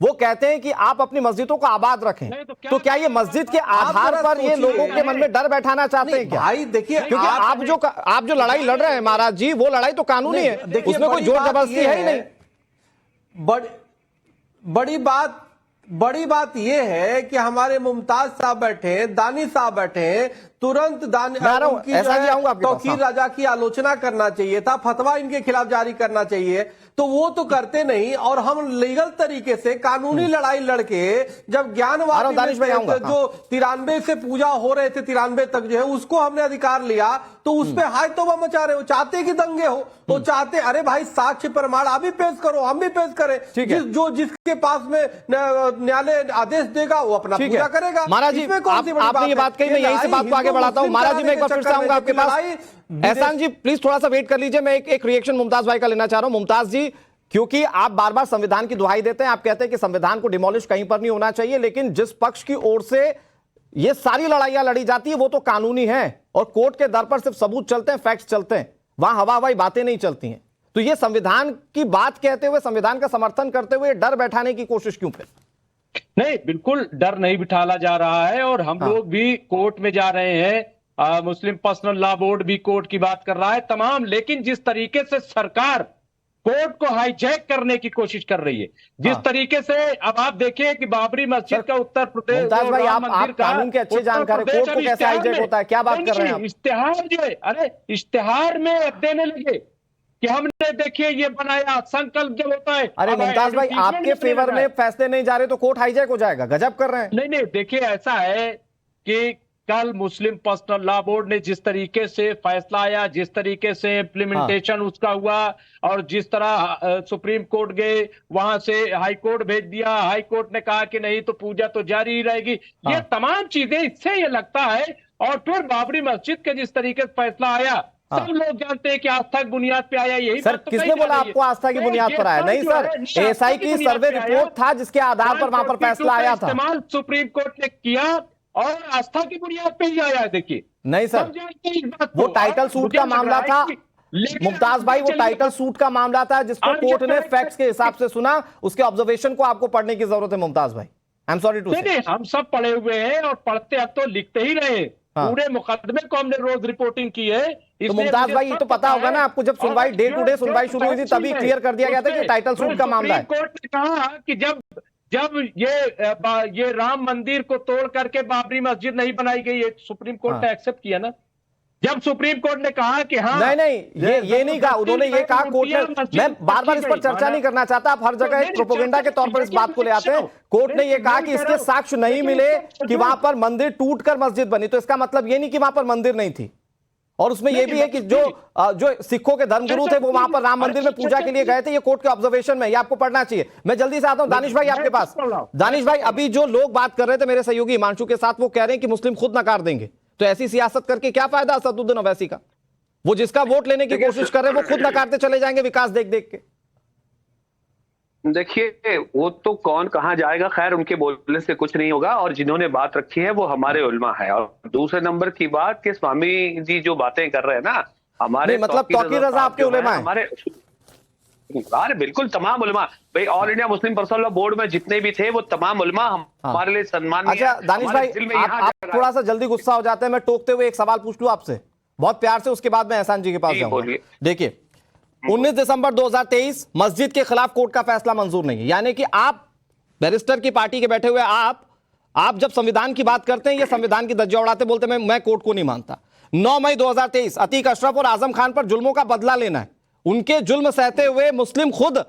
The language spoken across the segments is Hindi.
वो कहते हैं कि आप अपनी मस्जिदों को आबाद रखें। तो क्या ये मस्जिद के आधार पर ये लोगों के मन में डर बैठाना चाहते हैं क्या? भाई देखिए, क्योंकि आप जो लड़ाई लड़ रहे हैं महाराज जी, वो लड़ाई तो कानूनी है, उसमें कोई जोर जबरदस्ती है ही नहीं। बड़ी बात यह है कि हमारे मुमताज साहब बैठे हैं, दानी साहब बैठे हैं, तुरंत तौकीर रजा की आलोचना करना चाहिए था, फतवा इनके खिलाफ जारी करना चाहिए, तो वो तो करते नहीं। और हम लीगल तरीके से कानूनी लड़ाई लड़के जब ज्ञानवादी जो 93 से पूजा हो रहे थे 93 तक जो है उसको हमने अधिकार लिया, तो उस पर हाय तौबा मचा रहे हो, चाहते कि दंगे हो, वो चाहते अरे भाई साक्ष्य प्रमाण आप भी पेश करो, हम भी पेश करें, जिसके पास में न्यायालय आदेश देगा वो अपना पूजा करेगा। महाराज जी आपने ये बात कही, मैं यहीं से बात को आगे बढ़ाता हूं। महाराज जी मैं एक बार फिर से आऊंगा आपके पास। एहसान जी प्लीज थोड़ा सा वेट कर लीजिए, मैं एक रिएक्शन मुमताज भाई का लेना चाह रहा हूं। मुमताज जी, क्योंकि आप बार बार संविधान की दुहाई देते हैं, आप कहते हैं कि संविधान को डिमोलिश कहीं पर नहीं होना चाहिए, लेकिन जिस पक्ष की ओर से ये सारी लड़ाइयां लड़ी जाती है वो तो कानूनी है और कोर्ट के दर पर सिर्फ सबूत चलते हैं, फैक्ट्स चलते हैं, वहां हवा हवाई बातें नहीं चलती हैं। तो ये संविधान की बात कहते हुए, संविधान का समर्थन करते हुए डर बैठाने की कोशिश क्यों? फिर नहीं, बिल्कुल डर नहीं बिठाला जा रहा है और हम लोग भी कोर्ट में जा रहे हैं, मुस्लिम पर्सनल लॉ बोर्ड भी कोर्ट की बात कर रहा है तमाम। लेकिन जिस तरीके से सरकार कोर्ट को हाईजैक करने की कोशिश कर रही है, जिस तरीके से, अब आप देखिए कि बाबरी मस्जिद का उत्तर प्रदेश, मुमताज भाई आप कानून के अच्छे जानकार हैं, कोर्ट को कैसे हाईजैक होता है, क्या बात कर रहे हैं आप? इश्तेहार जो है, अरे इश्तेहार में देने लगे कि हमने देखिए ये बनाया, संकल्प जब होता है। अरे मुमताज भाई आपके फेवर में फैसले नहीं जा रहे तो कोर्ट हाईजैक हो जाएगा, गजब कर रहे हैं। नहीं देखिए ऐसा है कि कल मुस्लिम पर्सनल लॉ बोर्ड ने जिस तरीके से फैसला आया, जिस तरीके से इम्प्लीमेंटेशन उसका हुआ और जिस तरह सुप्रीम कोर्ट गए, वहां से हाई कोर्ट भेज दिया, हाई कोर्ट ने कहा कि नहीं तो पूजा तो जारी ही रहेगी, ये तमाम चीजें, इससे ये लगता है। और फिर बाबरी मस्जिद के जिस तरीके से फैसला आया, सब लोग जानते हैं कि आस्था की बुनियाद पे आया। यही सर तो किसने बोला आपको आस्था की बुनियाद पर आया? नहीं सर, एएसआई की सर्वे रिपोर्ट था जिसके आधार पर वहां पर फैसला आया था। इस्तेमाल सुप्रीम कोर्ट ने किया और आस्था की बुनियाद पे ही आया है। देखिए नहीं सर, वो टाइटल सूट का मामला था मुमताज भाई, वो टाइटल सूट का मामला था जिसको कोर्ट ने फैक्ट्स के हिसाब से सुना, उसके ऑब्जर्वेशन को आपको पढ़ने की जरूरत है मुमताज भाई। आई एम सॉरी टू से। हम सब पढ़े हुए हैं और पढ़ते अब तो लिखते ही रहे, पूरे मुकदमे को हमने रोज रिपोर्टिंग की है। तो मुमताज भाई ये तो पता होगा ना आपको, जब सुनवाई डे टू डे सुनवाई शुरू हुई थी तभी क्लियर कर दिया गया था कि टाइटल सूट का मामला है। कोर्ट ने कहा कि जब ये राम मंदिर को तोड़ करके बाबरी मस्जिद नहीं बनाई गई, ये सुप्रीम कोर्ट ने एक्सेप्ट किया ना। जब सुप्रीम कोर्ट ने कहा कि हाँ, नहीं ये नहीं कहा, उन्होंने ये कहा कोर्ट ने, मैं बार बार इस पर चर्चा नहीं करना चाहता, आप हर जगह एक प्रोपेगेंडा के तौर पर इस बात को ले आते हैं। कोर्ट ने ये कहा कि इसके साक्ष्य नहीं मिले कि वहां पर मंदिर टूटकर मस्जिद बनी, तो इसका मतलब ये नहीं कि वहां पर मंदिर नहीं थी। और उसमें यह भी है कि जो सिखों के धर्मगुरु थे वो वहां पर राम मंदिर में पूजा के लिए गए थे, ये कोर्ट के ऑब्जर्वेशन में, ये आपको पढ़ना चाहिए। मैं जल्दी से आता हूं दानिश भाई आपके पास। दानिश भाई अभी जो लोग बात कर रहे थे मेरे सहयोगी हिमांशु के साथ, वो कह रहे हैं कि मुस्लिम खुद नकार देंगे, तो ऐसी सियासत करके क्या फायदा असदुद्दीन ओवैसी का? वो जिसका वोट लेने की कोशिश कर रहे हैं वो खुद नकारते चले जाएंगे विकास देख देख के। देखिए वो तो कौन कहां जाएगा, खैर उनके बोलने से कुछ नहीं होगा, और जिन्होंने बात रखी है वो हमारे उलमा है। और दूसरे नंबर की बात कि स्वामी जी जो बातें कर रहे हैं ना, हमारे मतलब तौकीर रजा आपके उलमा है? हमारे अरे बिल्कुल तमाम उलमा भाई, all India Muslim personal law board में जितने भी थे वो तमाम उलमा हमारे लिए सम्मान। अच्छा दानिश भाई आप थोड़ा सा जल्दी गुस्सा हो जाते हैं, मैं टोकते हुए एक सवाल पूछ लूं आपसे बहुत प्यार से, उसके बाद मैं एहसान जी के पास जाऊंगा। देखिए 19 दिसंबर 2023 मस्जिद के खिलाफ कोर्ट का फैसला मंजूर नहीं है, यानी कि आप बैरिस्टर की पार्टी के बैठे हुए आप जब संविधान की बात करते हैं ये संविधान की धज्जियां उड़ाते, बोलते हैं मैं कोर्ट को नहीं मानता। 9 मई 2023 अतीक अशरफ और आजम खान पर जुल्मों का बदला लेना है, उनके जुल्म सहते हुए मुस्लिम खुद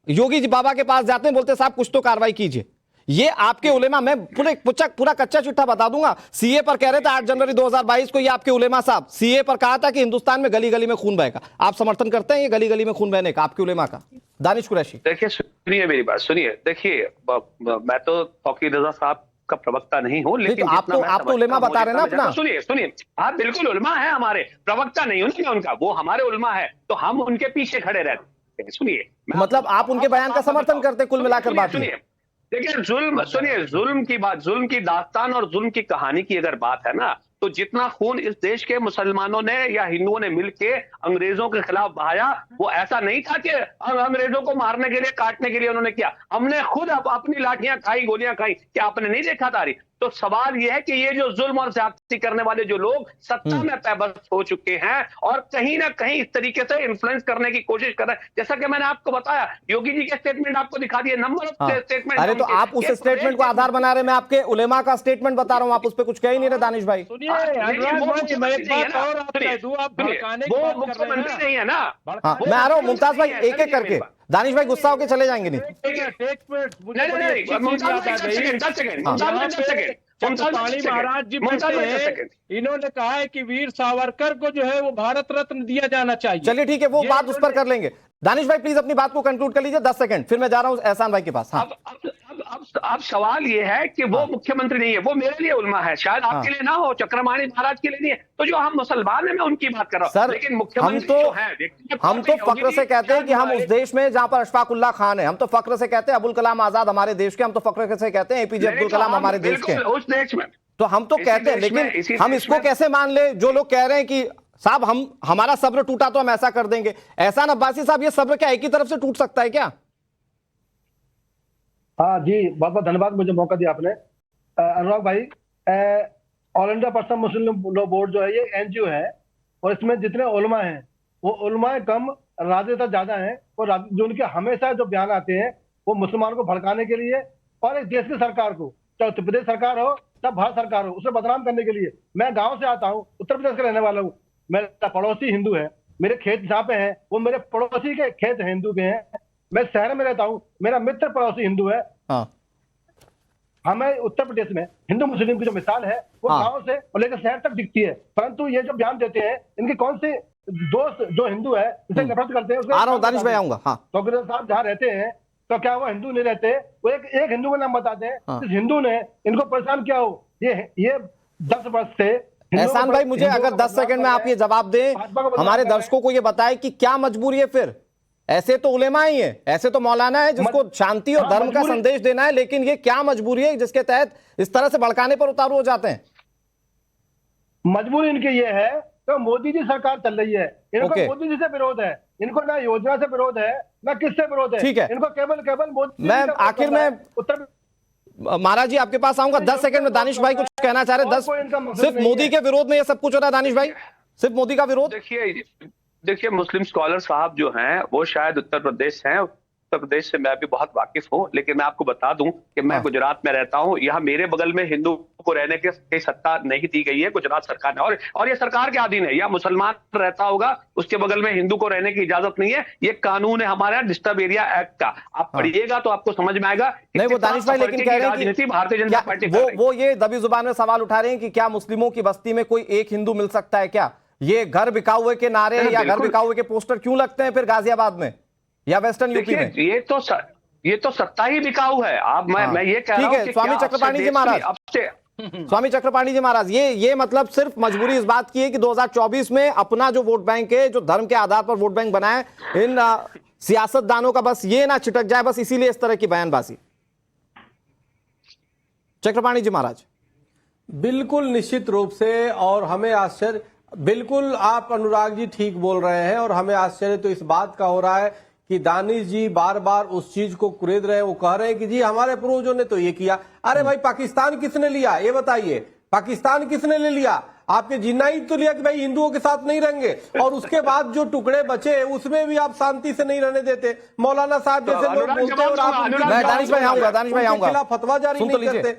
योगी जी बाबा के पास जाते हैं, बोलते साहब कुछ तो कार्रवाई कीजिए। ये आपके उलेमा, मैं पूरा कच्चा चिट्ठा बता दूंगा। सीए पर कह रहे थे 8 जनवरी 2022 को, ये आपके उलेमा साहब सीए पर कहा था कि हिंदुस्तान में गली गली में खून बहेगा। आप समर्थन करते हैं ये गली गली में खून बहने का आपके उलेमा का? दानिश कुरैशी देखिए सुनिए मेरी बात सुनिए, देखिए मैं तो तौकीर रजा साहब का प्रवक्ता नहीं हूं, लेकिन आप तो उलेमा बता रहे हैं ना अपना। सुनिए आप बिल्कुल उलमा है, हमारे प्रवक्ता नहीं हूं उनका, वो हमारे उलमा है तो हम उनके पीछे खड़े रहते हैं। सुनिए मतलब आप उनके बयान का समर्थन करते कुल मिलाकर बात? सुनिए देखिए जुल्म की बात, जुल्म की दास्तान और जुल्म की कहानी की अगर बात है ना, तो जितना खून इस देश के मुसलमानों ने या हिंदुओं ने मिलके अंग्रेजों के खिलाफ बहाया, वो ऐसा नहीं था कि अंग्रेजों को मारने के लिए, काटने के लिए उन्होंने किया। हमने खुद अपनी लाठियां खाई, गोलियां खाई। क्या आपने नहीं देखा तारीख? तो सवाल यह है कि ये जो जुल्म और ज्यादती करने वाले जो लोग सत्ता में पैबंद हो चुके हैं और कहीं ना कहीं इस तरीके से इन्फ्लुएंस करने की कोशिश कर रहे हैं, जैसा कि मैंने आपको बताया, योगी जी के स्टेटमेंट आपको दिखा दिए, नंबर ऑफ स्टेटमेंट। अरे तो आप उस स्टेटमेंट को आधार बना रहे, मैं आपके उलेमा का स्टेटमेंट बता रहा हूं, आप उस पर कुछ कह ही नहीं रहे दानिश भाई। सुनिए अनुराग भाई, मैं एक बात और आपको कह दूं, आप भड़काने की बात कर रहे हैं नहीं है ना। हाँ, मैं आ रहा हूँ मुमताज भाई, एक एक करके। दानिश भाई गुस्सा होके चले जाएंगे नहीं। पाणी महाराज जी बैठे हैं, इन्होंने कहा है कि वीर सावरकर को जो है वो भारत रत्न दिया जाना चाहिए। चलिए ठीक है, वो बात उस पर कर लेंगे। दानिश भाई प्लीज अपनी बात को कंक्लूड कर लीजिए, 10 सेकंड, फिर मैं जा रहा हूं एहसान भाई के पास। हाँ। अब सवाल ये है कि वो मुख्यमंत्री नहीं है, वो मेरे लिए उल्मा है, शायद आपके लिए ना हो, चक्रपाणी महाराज के लिए नहीं है। तो जो हम मुसलमान हैं, मैं उनकी बात कर रहा हूं। सर, लेकिन मुख्यमंत्री हम तो फक्र से कहते हैं कि हम उस देश में जहां पर अशफाक उल्लाह खान है, हम तो फक्र से कहते हैं अबुल कलाम आजाद हमारे देश के, हम तो फक्र से कहते हैं एपीजे अब्दुल कलाम हमारे देश के, उस देश में तो हम तो कहते हैं। लेकिन हम इसको कैसे मान ले जो लोग कह रहे हैं कि साहब हमारा सब्र टूटा तो हम ऐसा कर देंगे। एहसान अब्बासी साहब, ये सब्र क्या एक ही तरफ से टूट सकता है क्या? हाँ जी, बहुत बहुत धन्यवाद, मुझे मौका दिया आपने। अनुराग भाई, ऑल इंडिया पर्सनल मुस्लिम लॉ बोर्ड जो है ये एनजीओ है, और इसमें जितने उलमा हैं वो उलमा कम, राजनेता ज्यादा हैं, और जो उनके हमेशा जो बयान आते हैं वो मुसलमानों को भड़काने के लिए और एक देश की सरकार को, चाहे उत्तर प्रदेश सरकार हो चाहे भारत सरकार हो, उसे बदनाम करने के लिए। मैं गाँव से आता हूँ, उत्तर प्रदेश का रहने वाला हूँ, मेरा पड़ोसी हिंदू है, मेरे खेत जहाँ पे हैं वो मेरे पड़ोसी के खेत हिंदू के हैं। मैं शहर में रहता हूँ, मेरा मित्र पड़ोसी हिंदू है। हाँ। हमें उत्तर प्रदेश में हिंदू मुस्लिम की जो मिसाल है वो गांव से और लेकर शहर तक दिखती है, परंतु ये जो बयान देते हैं इनके कौन से दोस्त जो हिंदू है इसे नफरत करते हैं। आ रहा हूं दानिश भाई, आऊंगा। हाँ। तो साहब जहाँ रहते हैं तो क्या वो हिंदू नहीं रहते? वो एक हिंदू का नाम बताते हैं। हाँ। इस हिंदू ने इनको परेशान किया हो, ये 10 वर्ष से। एहसान भाई, मुझे अगर 10 सेकंड में आप ये जवाब दें, हमारे दर्शकों को ये बताएं कि क्या मजबूरी है फिर? ऐसे तो उलेमा ही है, ऐसे तो मौलाना है जिसको शांति और धर्म का संदेश देना है, लेकिन ये क्या मजबूरी है जिसके तहत इस तरह से भड़काने पर उतारू हो जाते हैं? मजबूरी इनकी ये है तो मोदी जी सरकार चल रही है, इनको मोदी जी से विरोध है, इनको ना योजना से विरोध है ना किससे विरोध है। ठीक है, इनको केवल मोदी। मैं आखिर में उत्तर महाराज जी आपके पास आऊंगा 10 सेकंड में। दानिश भाई कुछ कहना चाह रहे? 10 सिर्फ मोदी के विरोध में ये सब कुछ हो रहा है दानिश भाई, सिर्फ मोदी का विरोध? देखिए मुस्लिम स्कॉलर साहब जो हैं वो शायद उत्तर प्रदेश हैं, उत्तर प्रदेश से मैं भी बहुत वाकिफ हूं, लेकिन मैं आपको बता दूं कि मैं गुजरात में रहता हूं। यहाँ मेरे बगल में हिंदू को रहने की सत्ता नहीं दी गई है गुजरात सरकार ने, और ये सरकार के अधीन है। या मुसलमान रहता होगा उसके बगल में हिंदू को रहने की इजाजत नहीं है, ये कानून है हमारा डिस्टर्ब एरिया एक्ट का। आप पढ़िएगा तो आपको समझ में आएगा। नहीं वो दानिश भाई लेकिन कह रहे हैं कि भारतीय जनता पार्टी वो ये दबी जुबान में सवाल उठा रहे हैं कि क्या मुस्लिमों की बस्ती में कोई एक हिंदू मिल सकता है क्या? ये घर बिकाऊ हुए के नारे या घर बिकाऊ हुए के पोस्टर क्यों लगते हैं फिर गाजियाबाद में या वेस्टर्न यूपी में? ये तो सत्ता ही बिकाऊ है। आप मैं ये कह रहा हूं कि स्वामी चक्रपाणी जी महाराज, स्वामी चक्रपाणी जी महाराज, ये मतलब सिर्फ मजबूरी इस बात की है कि 2024 में अपना जो वोट बैंक है, जो धर्म के आधार पर वोट बैंक बना है, इन सियासतदानों का बस ये ना छिटक जाए, बस इसीलिए इस तरह की बयानबाजी। चक्रपाणी जी महाराज, बिल्कुल निश्चित रूप से, और हमें आश्चर्य, बिल्कुल आप अनुराग जी ठीक बोल रहे हैं, और हमें आश्चर्य तो इस बात का हो रहा है कि दानिश जी बार बार उस चीज को कुरेद रहे हैं। वो कह रहे हैं कि जी हमारे पूर्वजों ने तो ये किया। अरे भाई पाकिस्तान किसने लिया ये बताइए? पाकिस्तान किसने ले लिया? आपके जिन्ना ही तो लिया कि भाई हिंदुओं के साथ नहीं रहेंगे, और उसके बाद जो टुकड़े बचे उसमें भी आप शांति से नहीं रहने देते। मौलाना साहब जैसे लोग बोलते हैं और आप दानिश भाई आऊंगा, खिलाफ फतवा जारी नहीं करते।